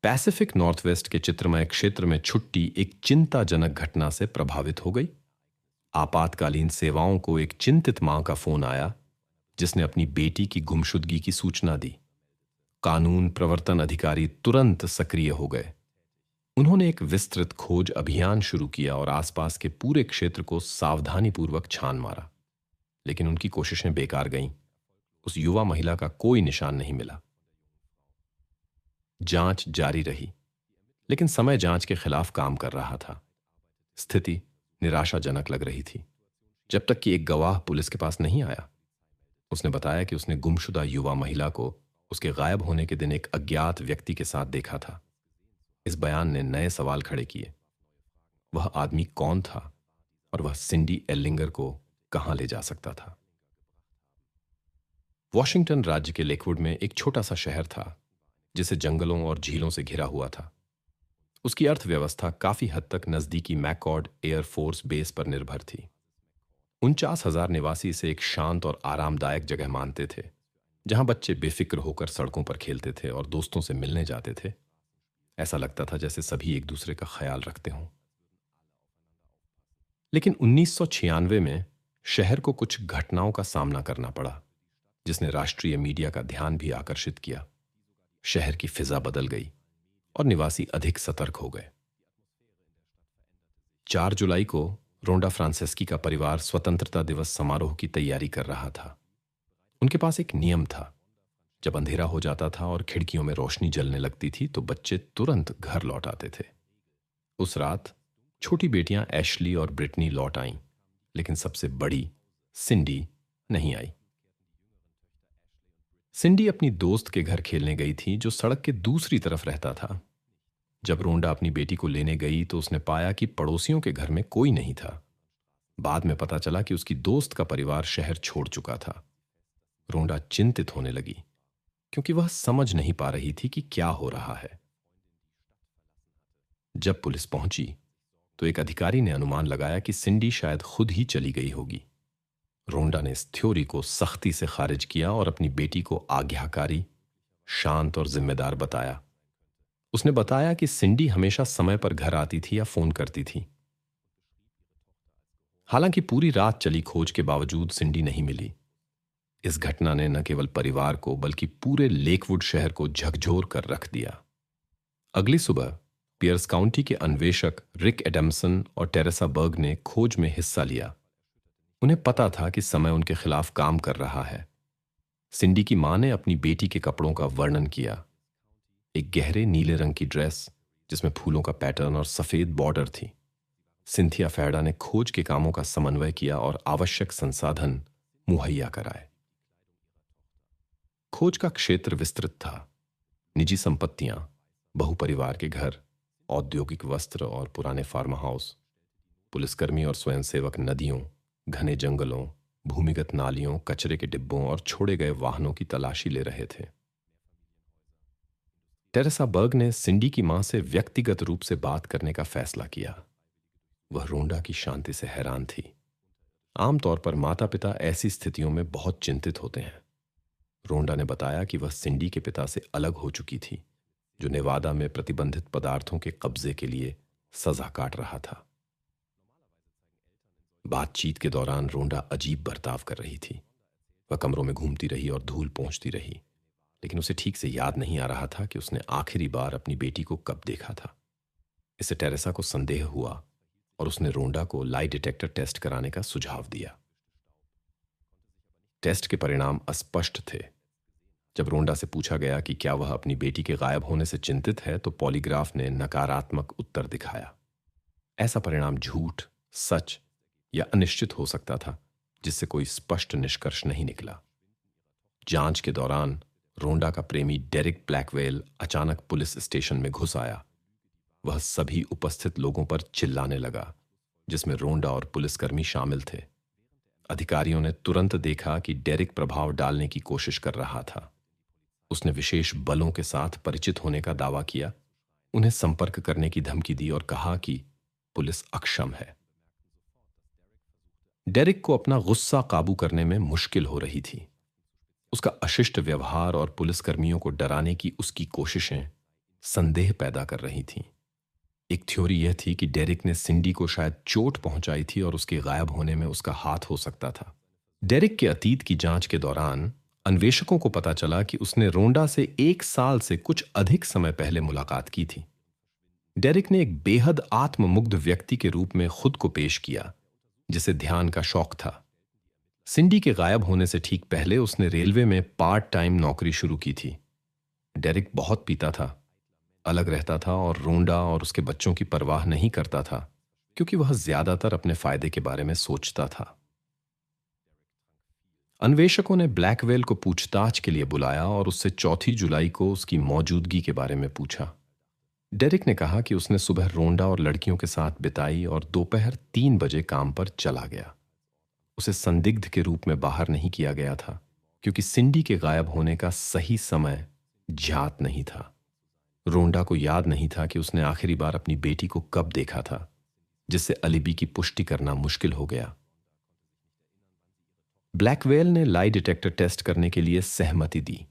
Pacific Northwest के चित्रमय क्षेत्र में छुट्टी एक चिंताजनक घटना से प्रभावित हो गई। आपातकालीन सेवाओं को एक चिंतित मां का फोन आया, जिसने अपनी बेटी की गुमशुदगी की सूचना दी। कानून प्रवर्तन अधिकारी तुरंत सक्रिय हो गए। उन्होंने एक विस्तृत खोज अभियान शुरू किया और आसपास के पूरे क्षेत्र को सावधानीपूर्वक छान मारा, लेकिन उनकी कोशिशें बेकार गईं। उस युवा महिला का कोई निशान नहीं मिला। जांच जारी रही, लेकिन समय जांच के खिलाफ काम कर रहा था। स्थिति निराशाजनक लग रही थी, जब तक कि एक गवाह पुलिस के पास नहीं आया। उसने बताया कि उसने गुमशुदा युवा महिला को उसके गायब होने के दिन एक अज्ञात व्यक्ति के साथ देखा था। इस बयान ने नए सवाल खड़े किए। वह आदमी कौन था और वह सिंडी एल्लिंगर को कहां ले जा सकता था? वॉशिंगटन राज्य के लेकवुड में एक छोटा सा शहर था, जिसे जंगलों और झीलों से घिरा हुआ था। उसकी अर्थव्यवस्था काफी हद तक नजदीकी मैकॉर्ड एयरफोर्स बेस पर निर्भर थी। 49,000 निवासी इसे एक शांत और आरामदायक जगह मानते थे, जहां बच्चे बेफिक्र होकर सड़कों पर खेलते थे और दोस्तों से मिलने जाते थे। ऐसा लगता था जैसे सभी एक दूसरे का ख्याल रखते हों। लेकिन 1996 में शहर को कुछ घटनाओं का सामना करना पड़ा, जिसने राष्ट्रीय मीडिया का ध्यान भी आकर्षित किया। शहर की फिजा बदल गई और निवासी अधिक सतर्क हो गए। 4 जुलाई को रोंडा फ्रांसेस्की का परिवार स्वतंत्रता दिवस समारोह की तैयारी कर रहा था। उनके पास एक नियम था। जब अंधेरा हो जाता था और खिड़कियों में रोशनी जलने लगती थी, तो बच्चे तुरंत घर लौट आते थे। उस रात छोटी बेटियां एशली और ब्रिटनी लौट आईं, लेकिन सबसे बड़ी सिंडी नहीं आई। सिंडी अपनी दोस्त के घर खेलने गई थी, जो सड़क के दूसरी तरफ रहता था। जब रोंडा अपनी बेटी को लेने गई तो उसने पाया कि पड़ोसियों के घर में कोई नहीं था। बाद में पता चला कि उसकी दोस्त का परिवार शहर छोड़ चुका था। रोंडा चिंतित होने लगी, क्योंकि वह समझ नहीं पा रही थी कि क्या हो रहा है। जब पुलिस पहुंची तो एक अधिकारी ने अनुमान लगाया कि सिंडी शायद खुद ही चली गई होगी। रोंडा ने इस थ्योरी को सख्ती से खारिज किया और अपनी बेटी को आज्ञाकारी, शांत और जिम्मेदार बताया। उसने बताया कि सिंडी हमेशा समय पर घर आती थी या फोन करती थी। हालांकि पूरी रात चली खोज के बावजूद सिंडी नहीं मिली। इस घटना ने न केवल परिवार को बल्कि पूरे लेकवुड शहर को झकझोर कर रख दिया। अगली सुबह पियर्स काउंटी के अन्वेषक रिक एडम्सन और टेरेसा बर्ग ने खोज में हिस्सा लिया। उन्हें पता था कि समय उनके खिलाफ काम कर रहा है। सिंडी की मां ने अपनी बेटी के कपड़ों का वर्णन किया। एक गहरे नीले रंग की ड्रेस, जिसमें फूलों का पैटर्न और सफेद बॉर्डर थी। सिंथिया फेर्डा ने खोज के कामों का समन्वय किया और आवश्यक संसाधन मुहैया कराए। खोज का क्षेत्र विस्तृत था। निजी संपत्तियां, बहुपरिवार के घर, औद्योगिक वस्त्र और पुराने फार्म हाउस। पुलिसकर्मी और स्वयंसेवक नदियों, घने जंगलों, भूमिगत नालियों, कचरे के डिब्बों और छोड़े गए वाहनों की तलाशी ले रहे थे। टेरेसा बर्ग ने सिंडी की मां से व्यक्तिगत रूप से बात करने का फैसला किया। वह रोंडा की शांति से हैरान थी। आमतौर पर माता पिता ऐसी स्थितियों में बहुत चिंतित होते हैं। रोंडा ने बताया कि वह सिंडी के पिता से अलग हो चुकी थी, जो नेवादा में प्रतिबंधित पदार्थों के कब्जे के लिए सजा काट रहा था। बातचीत के दौरान रोंडा अजीब बर्ताव कर रही थी। वह कमरों में घूमती रही और धूल पोंछती रही, लेकिन उसे ठीक से याद नहीं आ रहा था कि उसने आखिरी बार अपनी बेटी को कब देखा था। इससे टेरेसा को संदेह हुआ और उसने रोंडा को लाई डिटेक्टर टेस्ट कराने का सुझाव दिया। टेस्ट के परिणाम अस्पष्ट थे। जब रोंडा से पूछा गया कि क्या वह अपनी बेटी के गायब होने से चिंतित है, तो पॉलीग्राफ ने नकारात्मक उत्तर दिखाया। ऐसा परिणाम झूठ, सच या अनिश्चित हो सकता था, जिससे कोई स्पष्ट निष्कर्ष नहीं निकला। जांच के दौरान रोंडा का प्रेमी डेरिक ब्लैकवेल अचानक पुलिस स्टेशन में घुस आया। वह सभी उपस्थित लोगों पर चिल्लाने लगा, जिसमें रोंडा और पुलिसकर्मी शामिल थे। अधिकारियों ने तुरंत देखा कि डेरिक प्रभाव डालने की कोशिश कर रहा था। उसने विशेष बलों के साथ परिचित होने का दावा किया, उन्हें संपर्क करने की धमकी दी और कहा कि पुलिस अक्षम है। डेरिक को अपना गुस्सा काबू करने में मुश्किल हो रही थी। उसका अशिष्ट व्यवहार और पुलिसकर्मियों को डराने की उसकी कोशिशें संदेह पैदा कर रही थीं। एक थ्योरी यह थी कि डेरिक ने सिंडी को शायद चोट पहुंचाई थी और उसके गायब होने में उसका हाथ हो सकता था। डेरिक के अतीत की जांच के दौरान अन्वेषकों को पता चला कि उसने रोंडा से 1 साल से कुछ अधिक समय पहले मुलाकात की थी। डेरिक ने एक बेहद आत्ममुग्ध व्यक्ति के रूप में खुद को पेश किया, जिसे ध्यान का शौक था। सिंडी के गायब होने से ठीक पहले उसने रेलवे में पार्ट टाइम नौकरी शुरू की थी। डेरिक बहुत पीता था, अलग रहता था और रोंडा और उसके बच्चों की परवाह नहीं करता था, क्योंकि वह ज्यादातर अपने फायदे के बारे में सोचता था। अन्वेषकों ने ब्लैकवेल को पूछताछ के लिए बुलाया और उससे 4 जुलाई को उसकी मौजूदगी के बारे में पूछा। डेरिक ने कहा कि उसने सुबह रोंडा और लड़कियों के साथ बिताई और दोपहर 3 बजे काम पर चला गया। उसे संदिग्ध के रूप में बाहर नहीं किया गया था, क्योंकि सिंडी के गायब होने का सही समय ज्ञात नहीं था। रोंडा को याद नहीं था कि उसने आखिरी बार अपनी बेटी को कब देखा था, जिससे अलिबी की पुष्टि करना मुश्किल हो गया। ब्लैकवेल ने लाई डिटेक्टर टेस्ट करने के लिए सहमति दी।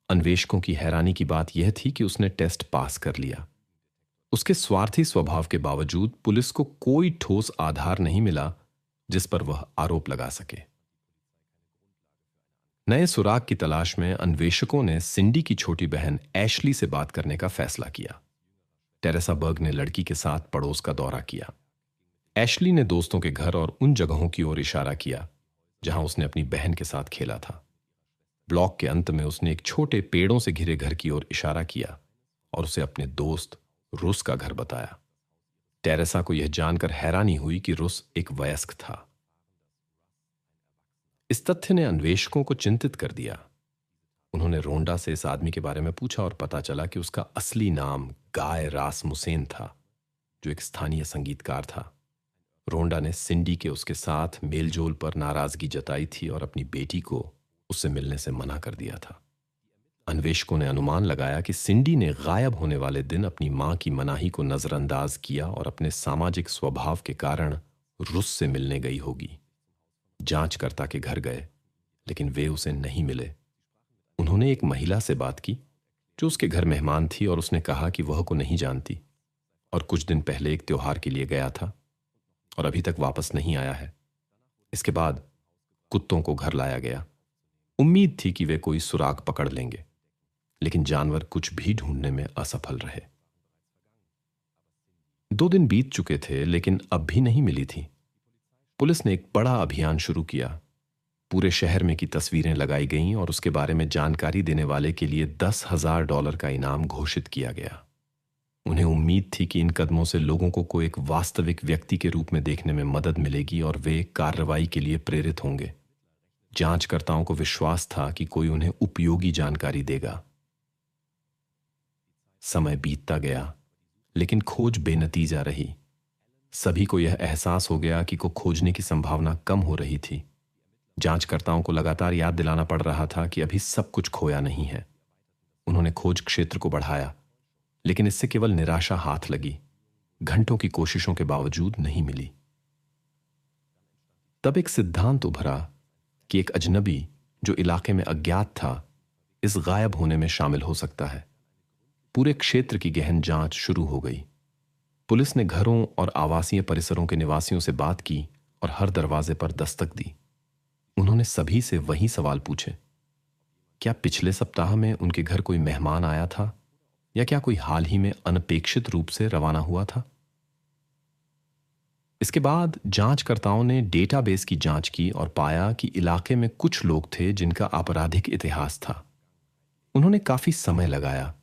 अन्वेषकों की हैरानी की बात यह थी कि उसने टेस्ट पास कर लिया। उसके स्वार्थी स्वभाव के बावजूद पुलिस को कोई ठोस आधार नहीं मिला जिस पर वह आरोप लगा सके। नए सुराग की तलाश में अन्वेषकों ने सिंडी की छोटी बहन एशली से बात करने का फैसला किया। टेरेसा बर्ग ने लड़की के साथ पड़ोस का दौरा किया। एशली ने दोस्तों के घर और उन जगहों की ओर इशारा किया जहां उसने अपनी बहन के साथ खेला था। ब्लॉक के अंत में उसने एक छोटे पेड़ों से घिरे घर की ओर इशारा किया और उसे अपने दोस्त रुस का घर बताया। टेरेसा को यह जानकर हैरानी हुई कि रुस एक वयस्क था। इस तथ्य ने अन्वेषकों को चिंतित कर दिया। उन्होंने रोंडा से इस आदमी के बारे में पूछा और पता चला कि उसका असली नाम गाय रासमुसेन था, जो एक स्थानीय संगीतकार था। रोंडा ने सिंडी के उसके साथ मेलजोल पर नाराजगी जताई थी और अपनी बेटी को उससे मिलने से मना कर दिया था। अन्वेषकों ने अनुमान लगाया कि सिंडी ने गायब होने वाले दिन अपनी मां की मनाही को नजरअंदाज किया और अपने सामाजिक स्वभाव के कारण रुस से मिलने गई होगी। जांचकर्ता के घर गए, लेकिन वे उसे नहीं मिले। उन्होंने एक महिला से बात की जो उसके घर मेहमान थी और उसने कहा कि वह को नहीं जानती और कुछ दिन पहले एक त्योहार के लिए गया था और अभी तक वापस नहीं आया है। इसके बाद कुत्तों को घर लाया गया। उम्मीद थी कि वे कोई सुराग पकड़ लेंगे, लेकिन जानवर कुछ भी ढूंढने में असफल रहे। 2 दिन बीत चुके थे, लेकिन अब भी नहीं मिली थी। पुलिस ने एक बड़ा अभियान शुरू किया। पूरे शहर में की तस्वीरें लगाई गईं और उसके बारे में जानकारी देने वाले के लिए $10,000 का इनाम घोषित किया गया। उन्हें उम्मीद थी कि इन कदमों से लोगों को एक वास्तविक व्यक्ति के रूप में देखने में मदद मिलेगी और वे कार्रवाई के लिए प्रेरित होंगे। जांचकर्ताओं को विश्वास था कि कोई उन्हें उपयोगी जानकारी देगा। समय बीतता गया, लेकिन खोज बेनतीजा रही। सभी को यह एहसास हो गया कि को खोजने की संभावना कम हो रही थी। जांचकर्ताओं को लगातार याद दिलाना पड़ रहा था कि अभी सब कुछ खोया नहीं है। उन्होंने खोज क्षेत्र को बढ़ाया, लेकिन इससे केवल निराशा हाथ लगी। घंटों की कोशिशों के बावजूद नहीं मिली। तब एक सिद्धांत उभरा कि एक अजनबी जो इलाके में अज्ञात था, इस गायब होने में शामिल हो सकता है। पूरे क्षेत्र की गहन जांच शुरू हो गई। पुलिस ने घरों और आवासीय परिसरों के निवासियों से बात की और हर दरवाजे पर दस्तक दी। उन्होंने सभी से वही सवाल पूछे। क्या पिछले सप्ताह में उनके घर कोई मेहमान आया था या क्या कोई हाल ही में अनपेक्षित रूप से रवाना हुआ था? इसके बाद जांचकर्ताओं ने डेटाबेस की जांच की और पाया कि इलाके में कुछ लोग थे जिनका आपराधिक इतिहास था। उन्होंने काफी समय लगाया,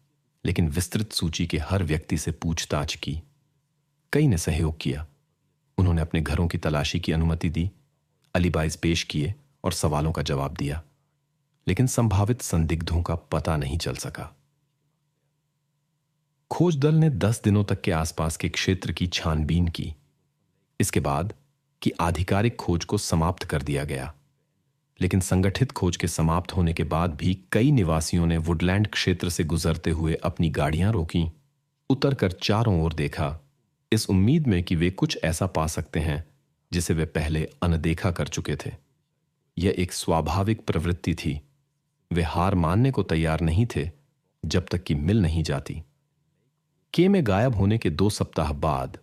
लेकिन विस्तृत सूची के हर व्यक्ति से पूछताछ की। कई ने सहयोग किया। उन्होंने अपने घरों की तलाशी की अनुमति दी, अलिबाइज पेश किए और सवालों का जवाब दिया, लेकिन संभावित संदिग्धों का पता नहीं चल सका। खोज दल ने 10 दिनों तक के आसपास के क्षेत्र की छानबीन की। इसके बाद कि आधिकारिक खोज को समाप्त कर दिया गया, लेकिन संगठित खोज के समाप्त होने के बाद भी कई निवासियों ने वुडलैंड क्षेत्र से गुजरते हुए अपनी गाड़ियां रोकीं, उतरकर चारों ओर देखा, इस उम्मीद में कि वे कुछ ऐसा पा सकते हैं जिसे वे पहले अनदेखा कर चुके थे। यह एक स्वाभाविक प्रवृत्ति थी। वे हार मानने को तैयार नहीं थे जब तक कि मिल नहीं जाती। के में गायब होने के 2 सप्ताह बाद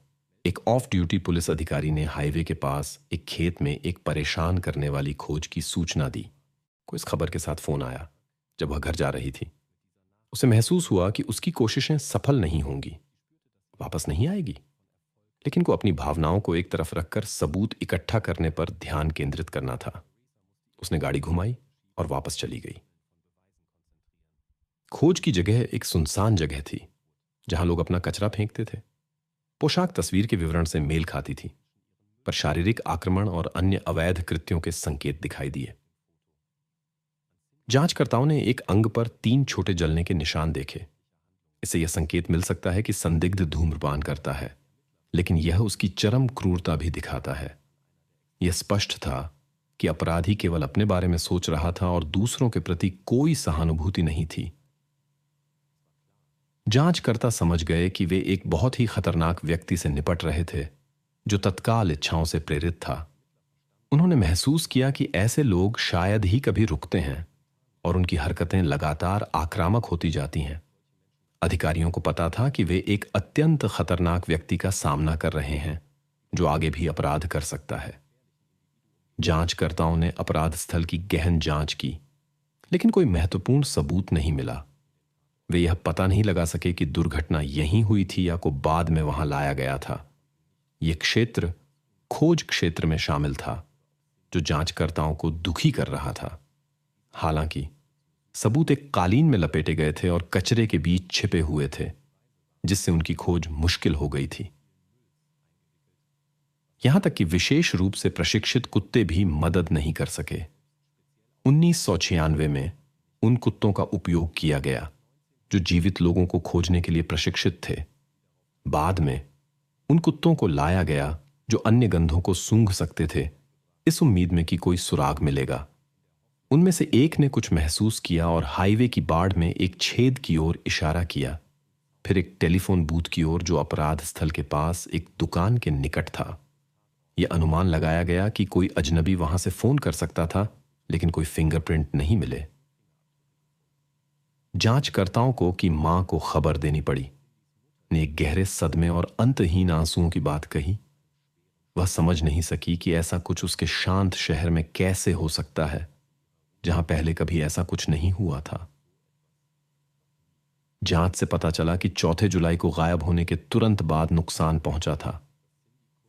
एक ऑफ ड्यूटी पुलिस अधिकारी ने हाईवे के पास एक खेत में एक परेशान करने वाली खोज की सूचना दी। को इस खबर के साथ फोन आया जब वह घर जा रही थी। उसे महसूस हुआ कि उसकी कोशिशें सफल नहीं होंगी, वापस नहीं आएगी, लेकिन को अपनी भावनाओं को एक तरफ रखकर सबूत इकट्ठा करने पर ध्यान केंद्रित करना था। उसने गाड़ी घुमाई और वापस चली गई। खोज की जगह एक सुनसान जगह थी जहां लोग अपना कचरा फेंकते थे। पोशाक तस्वीर के विवरण से मेल खाती थी, पर शारीरिक आक्रमण और अन्य अवैध कृत्यों के संकेत दिखाई दिए। जांचकर्ताओं ने एक अंग पर 3 छोटे जलने के निशान देखे। इससे यह संकेत मिल सकता है कि संदिग्ध धूम्रपान करता है, लेकिन यह उसकी चरम क्रूरता भी दिखाता है। यह स्पष्ट था कि अपराधी केवल अपने बारे में सोच रहा था और दूसरों के प्रति कोई सहानुभूति नहीं थी। जांचकर्ता समझ गए कि वे एक बहुत ही खतरनाक व्यक्ति से निपट रहे थे जो तत्काल इच्छाओं से प्रेरित था। उन्होंने महसूस किया कि ऐसे लोग शायद ही कभी रुकते हैं और उनकी हरकतें लगातार आक्रामक होती जाती हैं। अधिकारियों को पता था कि वे एक अत्यंत खतरनाक व्यक्ति का सामना कर रहे हैं जो आगे भी अपराध कर सकता है। जांचकर्ताओं ने अपराध स्थल की गहन जांच की, लेकिन कोई महत्वपूर्ण सबूत नहीं मिला। वे यह पता नहीं लगा सके कि दुर्घटना यहीं हुई थी या को बाद में वहां लाया गया था। यह क्षेत्र खोज क्षेत्र में शामिल था जो जांचकर्ताओं को दुखी कर रहा था। हालांकि सबूत एक कालीन में लपेटे गए थे और कचरे के बीच छिपे हुए थे, जिससे उनकी खोज मुश्किल हो गई थी। यहां तक कि विशेष रूप से प्रशिक्षित कुत्ते भी मदद नहीं कर सके। 1996 में उन कुत्तों का उपयोग किया गया जो जीवित लोगों को खोजने के लिए प्रशिक्षित थे। बाद में उन कुत्तों को लाया गया जो अन्य गंधों को सूंघ सकते थे, इस उम्मीद में कि कोई सुराग मिलेगा। उनमें से एक ने कुछ महसूस किया और हाईवे की बाड़ में एक छेद की ओर इशारा किया, फिर एक टेलीफोन बूथ की ओर जो अपराध स्थल के पास एक दुकान के निकट था। यह अनुमान लगाया गया कि कोई अजनबी वहां से फोन कर सकता था, लेकिन कोई फिंगरप्रिंट नहीं मिले। जांचकर्ताओं को कि मां को खबर देनी पड़ी ने एक गहरे सदमे और अंतहीन आंसुओं की बात कही। वह समझ नहीं सकी कि ऐसा कुछ उसके शांत शहर में कैसे हो सकता है जहां पहले कभी ऐसा कुछ नहीं हुआ था। जांच से पता चला कि 4 जुलाई को गायब होने के तुरंत बाद नुकसान पहुंचा था।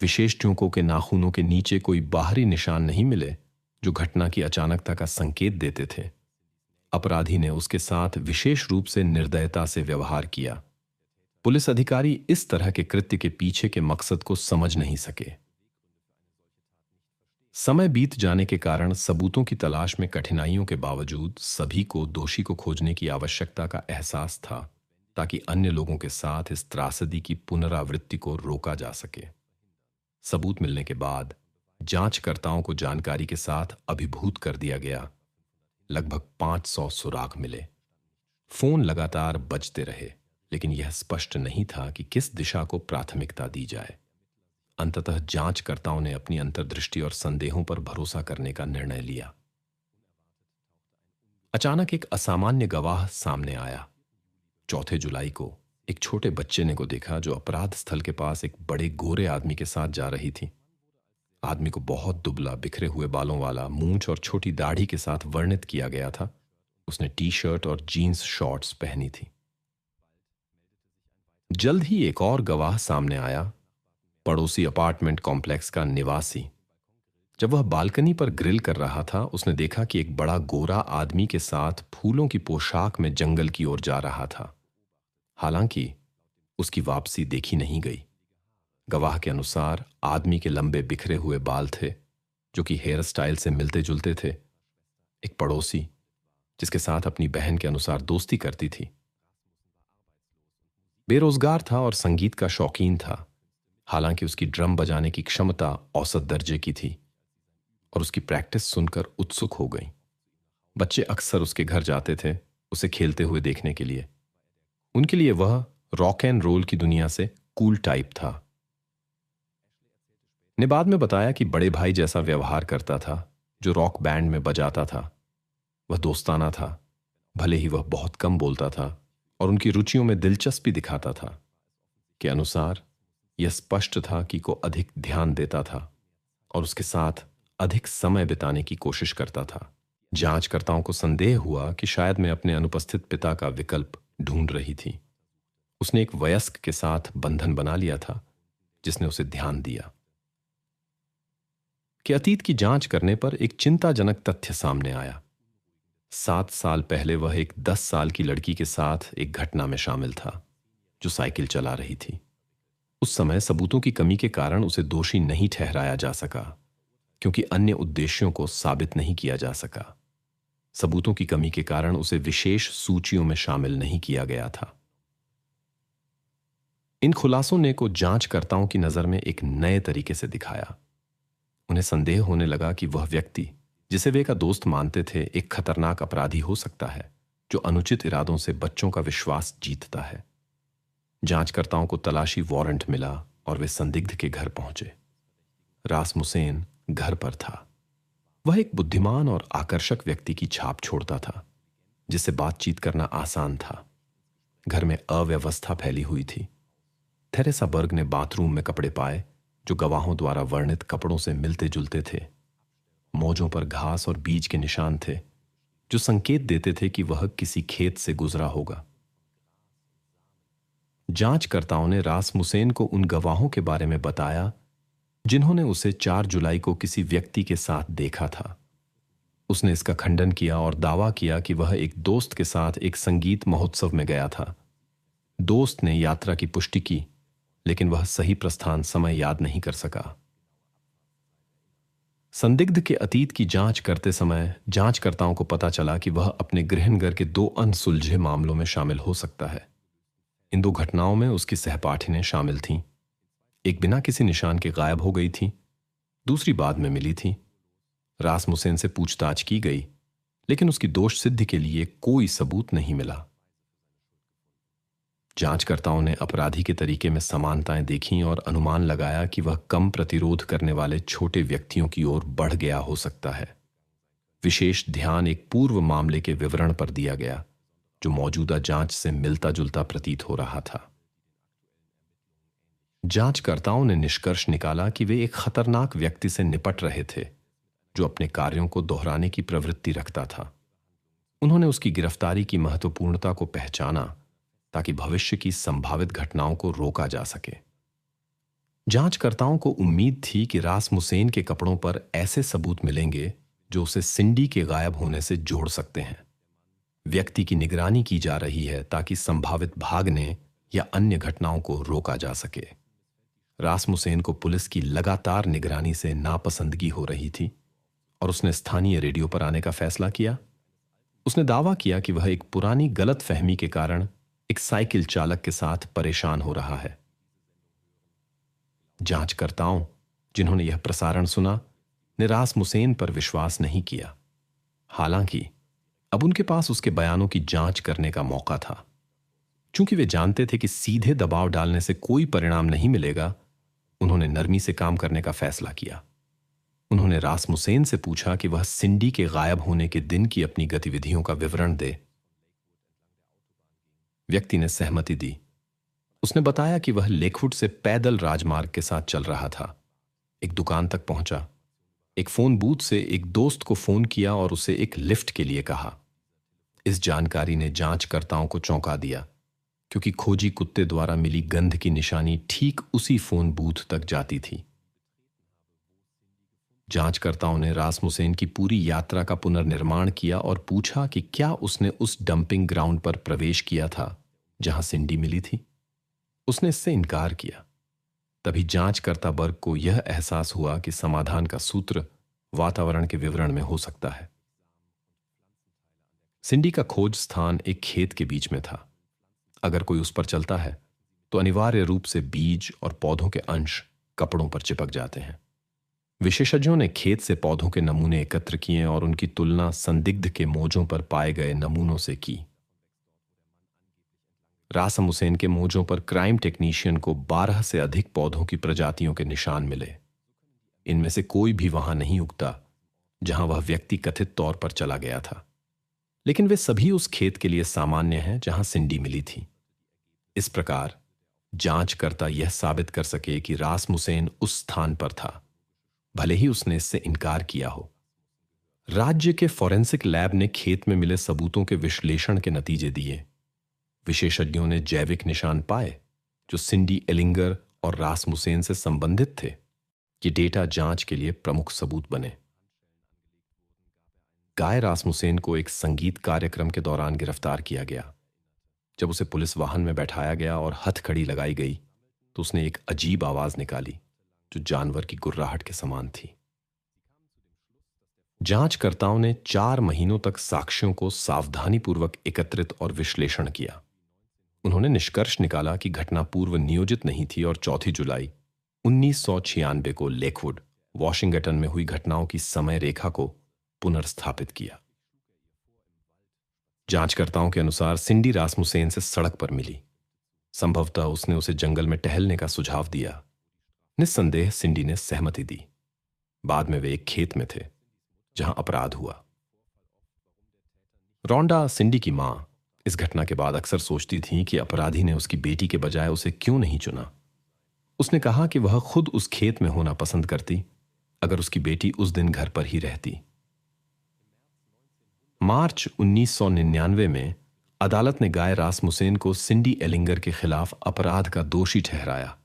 विशेष ट्यूकों के नाखूनों के नीचे कोई बाहरी निशान नहीं मिले जो घटना की अचानकता का संकेत देते थे। अपराधी ने उसके साथ विशेष रूप से निर्दयता से व्यवहार किया। पुलिस अधिकारी इस तरह के कृत्य के पीछे के मकसद को समझ नहीं सके। समय बीत जाने के कारण सबूतों की तलाश में कठिनाइयों के बावजूद सभी को दोषी को खोजने की आवश्यकता का एहसास था, ताकि अन्य लोगों के साथ इस त्रासदी की पुनरावृत्ति को रोका जा सके। सबूत मिलने के बाद जांचकर्ताओं को जानकारी के साथ अभिभूत कर दिया गया। लगभग 500 सुराग मिले। फोन लगातार बजते रहे, लेकिन यह स्पष्ट नहीं था कि किस दिशा को प्राथमिकता दी जाए। अंततः जांचकर्ताओं ने अपनी अंतर्दृष्टि और संदेहों पर भरोसा करने का निर्णय लिया। अचानक एक असामान्य गवाह सामने आया। 4 जुलाई को एक छोटे बच्चे ने को देखा जो अपराध स्थल के पास एक बड़े गोरे आदमी के साथ जा रही थी। आदमी को बहुत दुबला, बिखरे हुए बालों वाला, मूंछ और छोटी दाढ़ी के साथ वर्णित किया गया था। उसने टी-शर्ट और जीन्स शॉर्ट्स पहनी थी। जल्द ही एक और गवाह सामने आया, पड़ोसी अपार्टमेंट कॉम्प्लेक्स का निवासी। जब वह बालकनी पर ग्रिल कर रहा था, उसने देखा कि एक बड़ा गोरा आदमी के साथ फूलों की पोशाक में जंगल की ओर जा रहा था। हालांकि उसकी वापसी देखी नहीं गई। गवाह के अनुसार आदमी के लंबे बिखरे हुए बाल थे जो कि हेयर स्टाइल से मिलते जुलते थे। एक पड़ोसी जिसके साथ अपनी बहन के अनुसार दोस्ती करती थी, बेरोजगार था और संगीत का शौकीन था। हालांकि उसकी ड्रम बजाने की क्षमता औसत दर्जे की थी और उसकी प्रैक्टिस सुनकर उत्सुक हो गई। बच्चे अक्सर उसके घर जाते थे उसे खेलते हुए देखने के लिए। उनके लिए वह रॉक एंड रोल की दुनिया से कूल टाइप था। ने बाद में बताया कि बड़े भाई जैसा व्यवहार करता था जो रॉक बैंड में बजाता था। वह दोस्ताना था, भले ही वह बहुत कम बोलता था और उनकी रुचियों में दिलचस्पी दिखाता था। के अनुसार यह स्पष्ट था कि को अधिक ध्यान देता था और उसके साथ अधिक समय बिताने की कोशिश करता था। जांचकर्ताओं को संदेह हुआ कि शायद मैं अपने अनुपस्थित पिता का विकल्प ढूंढ रही थी। उसने एक वयस्क के साथ बंधन बना लिया था जिसने उसे ध्यान दिया। कि अतीत की जांच करने पर एक चिंताजनक तथ्य सामने आया। 7 साल पहले वह एक 10 साल की लड़की के साथ एक घटना में शामिल था जो साइकिल चला रही थी। उस समय सबूतों की कमी के कारण उसे दोषी नहीं ठहराया जा सका क्योंकि अन्य उद्देश्यों को साबित नहीं किया जा सका। सबूतों की कमी के कारण उसे विशेष सूचियों में शामिल नहीं किया गया था। इन खुलासों ने को जांचकर्ताओं की नजर में एक नए तरीके से दिखाया। उन्हें संदेह होने लगा कि वह व्यक्ति जिसे वे का दोस्त मानते थे एक खतरनाक अपराधी हो सकता है जो अनुचित इरादों से बच्चों का विश्वास जीतता है। जांचकर्ताओं को तलाशी वारंट मिला और वे संदिग्ध के घर पहुंचे। रासमुसेन घर पर था। वह एक बुद्धिमान और आकर्षक व्यक्ति की छाप छोड़ता था जिससे बातचीत करना आसान था। घर में अव्यवस्था फैली हुई थी। थेरेसा बर्ग ने बाथरूम में कपड़े पाए जो गवाहों द्वारा वर्णित कपड़ों से मिलते जुलते थे। मोजों पर घास और बीज के निशान थे जो संकेत देते थे कि वह किसी खेत से गुजरा होगा। जांचकर्ताओं ने रासमुसेन को उन गवाहों के बारे में बताया जिन्होंने उसे 4 जुलाई को किसी व्यक्ति के साथ देखा था। उसने इसका खंडन किया और दावा किया कि वह एक दोस्त के साथ एक संगीत महोत्सव में गया था। दोस्त ने यात्रा की पुष्टि की लेकिन वह सही प्रस्थान समय याद नहीं कर सका। संदिग्ध के अतीत की जांच करते समय जांचकर्ताओं को पता चला कि वह अपने गृहनगर के 2 अनसुलझे मामलों में शामिल हो सकता है। इन 2 घटनाओं में उसकी सहपाठिनें शामिल थीं। एक बिना किसी निशान के गायब हो गई थी, दूसरी बाद में मिली थी। रासमुसेन से पूछताछ की गई लेकिन उसकी दोष सिद्धि के लिए कोई सबूत नहीं मिला। जांचकर्ताओं ने अपराधी के तरीके में समानताएं देखीं और अनुमान लगाया कि वह कम प्रतिरोध करने वाले छोटे व्यक्तियों की ओर बढ़ गया हो सकता है। विशेष ध्यान एक पूर्व मामले के विवरण पर दिया गया जो मौजूदा जांच से मिलता जुलता प्रतीत हो रहा था। जांचकर्ताओं ने निष्कर्ष निकाला कि वे एक खतरनाक व्यक्ति से निपट रहे थे जो अपने कार्यों को दोहराने की प्रवृत्ति रखता था। उन्होंने उसकी गिरफ्तारी की महत्वपूर्णता को पहचाना ताकि भविष्य की संभावित घटनाओं को रोका जा सके। जांचकर्ताओं को उम्मीद थी कि रासमुसेन के कपड़ों पर ऐसे सबूत मिलेंगे जो उसे सिंडी के गायब होने से जोड़ सकते हैं। व्यक्ति की निगरानी की जा रही है ताकि संभावित भागने या अन्य घटनाओं को रोका जा सके। रासमुसेन को पुलिस की लगातार निगरानी से नापसंदगी हो रही थी और उसने स्थानीय रेडियो पर आने का फैसला किया। उसने दावा किया कि वह एक पुरानी गलतफहमी के कारण एक साइकिल चालक के साथ परेशान हो रहा है। जांचकर्ताओं जिन्होंने यह प्रसारण सुना ने रासमुसेन पर विश्वास नहीं किया। हालांकि अब उनके पास उसके बयानों की जांच करने का मौका था। चूंकि वे जानते थे कि सीधे दबाव डालने से कोई परिणाम नहीं मिलेगा, उन्होंने नरमी से काम करने का फैसला किया। उन्होंने रासमुसेन से पूछा कि वह सिंडी के गायब होने के दिन की अपनी गतिविधियों का विवरण दे। व्यक्ति ने सहमति दी। उसने बताया कि वह लेकवुड से पैदल राजमार्ग के साथ चल रहा था। एक दुकान तक पहुंचा, एक फोन बूथ से एक दोस्त को फोन किया और उसे एक लिफ्ट के लिए कहा। इस जानकारी ने जांचकर्ताओं को चौंका दिया क्योंकि खोजी कुत्ते द्वारा मिली गंध की निशानी ठीक उसी फोन बूथ तक जाती थी। जांचकर्ताओं ने रासमुसेन की पूरी यात्रा का पुनर्निर्माण किया और पूछा कि क्या उसने उस डंपिंग ग्राउंड पर प्रवेश किया था जहां सिंडी मिली थी। उसने इससे इनकार किया। तभी जांचकर्ता बर्ग को यह एहसास हुआ कि समाधान का सूत्र वातावरण के विवरण में हो सकता है। सिंडी का खोज स्थान एक खेत के बीच में था। अगर कोई उस पर चलता है तो अनिवार्य रूप से बीज और पौधों के अंश कपड़ों पर चिपक जाते हैं। विशेषज्ञों ने खेत से पौधों के नमूने एकत्र किए और उनकी तुलना संदिग्ध के मोजों पर पाए गए नमूनों से की। रासमुसेन के मोजों पर क्राइम टेक्नीशियन को 12 से अधिक पौधों की प्रजातियों के निशान मिले। इनमें से कोई भी वहां नहीं उगता जहां वह व्यक्ति कथित तौर पर चला गया था, लेकिन वे सभी उस खेत के लिए सामान्य हैं जहां सिंडी मिली थी। इस प्रकार जांचकर्ता यह साबित कर सके कि रासमुसेन उस स्थान पर था, भले ही उसने इससे इनकार किया हो। राज्य के फॉरेंसिक लैब ने खेत में मिले सबूतों के विश्लेषण के नतीजे दिए। विशेषज्ञों ने जैविक निशान पाए जो सिंडी एलिंगर और रासमुसेन से संबंधित थे। ये डेटा जांच के लिए प्रमुख सबूत बने। गाय रासमुसेन को एक संगीत कार्यक्रम के दौरान गिरफ्तार किया गया। जब उसे पुलिस वाहन में बैठाया गया और हथकड़ी लगाई गई तो उसने एक अजीब आवाज निकाली जो जानवर की गुर्राहट के समान थी। जांचकर्ताओं ने 4 महीनों तक साक्ष्यों को सावधानीपूर्वक एकत्रित और विश्लेषण किया। उन्होंने निष्कर्ष निकाला कि घटना पूर्व नियोजित नहीं थी और 4 जुलाई 1996 को लेकवुड, वॉशिंगटन में हुई घटनाओं की समय रेखा को पुनर्स्थापित किया। जांचकर्ताओं के अनुसार सिंडी रासमुसेन से सड़क पर मिली। संभवतः उसने उसे जंगल में टहलने का सुझाव दिया। निस्संदेह सिंडी ने सहमति दी। बाद में वे एक खेत में थे जहां अपराध हुआ। रोंडा, सिंडी की मां, इस घटना के बाद अक्सर सोचती थी कि अपराधी ने उसकी बेटी के बजाय उसे क्यों नहीं चुना। उसने कहा कि वह खुद उस खेत में होना पसंद करती अगर उसकी बेटी उस दिन घर पर ही रहती। मार्च 1999 में अदालत ने गाय रासमुसेन को सिंडी एलिंगर के खिलाफ अपराध का दोषी ठहराया।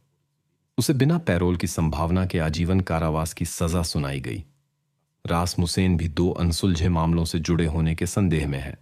उसे बिना पैरोल की संभावना के आजीवन कारावास की सजा सुनाई गई। रासमुसेन भी 2 अनसुलझे मामलों से जुड़े होने के संदेह में है।